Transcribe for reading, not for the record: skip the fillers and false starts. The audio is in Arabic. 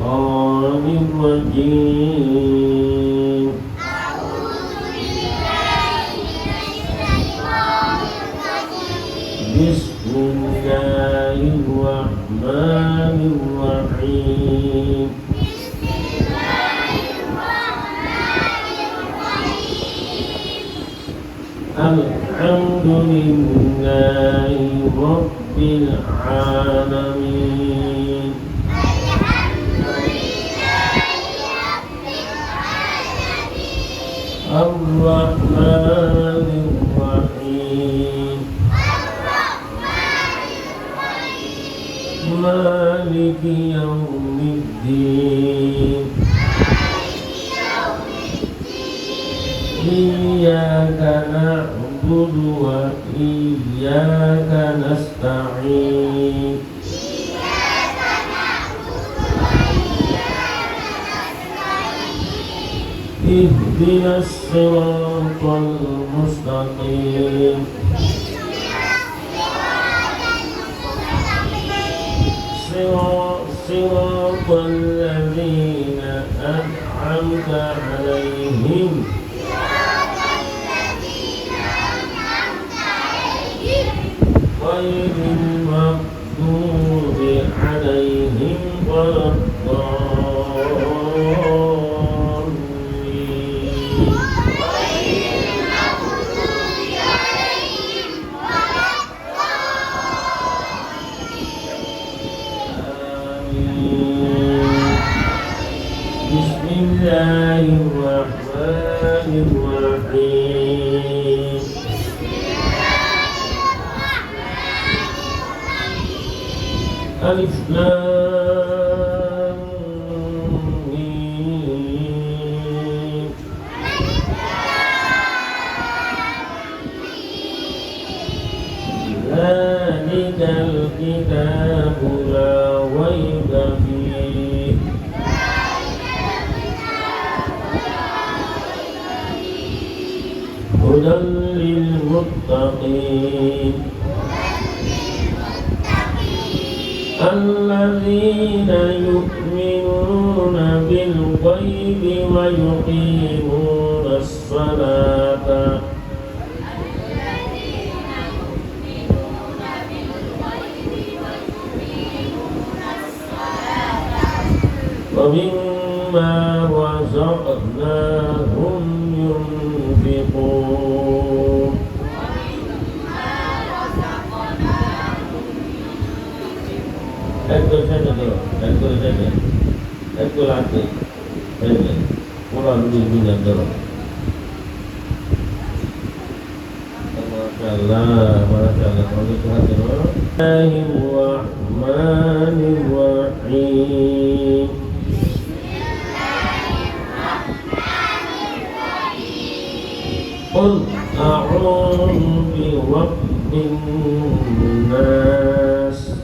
الشيطان الرجيم بسم الله الرحمن الرحيم الحمد لله رب العالمين الرحمن الرحيم مالك يوم الدين إياك نعبد وإياك نستعين اهدنا الصراط المستقيم صراط الذين أنعمت عليهم غير المغضوب عليهم ولا بسم الله الرحمن الرحيم ألف لام ميم ذلك الكتاب لا ريب فيه هدى للمتقين الذين يؤمنون بالغيب ويقيمون الصلاة ومما رزقناهم ينفقون Ekor saja dulu, ekor saja, ekor lagi, saja. Pulang minyak dulu. Masalah. Kalau itu hati dulu. Bismillahirrahmanirrahim. Qul a'udzu bi rabbin nas.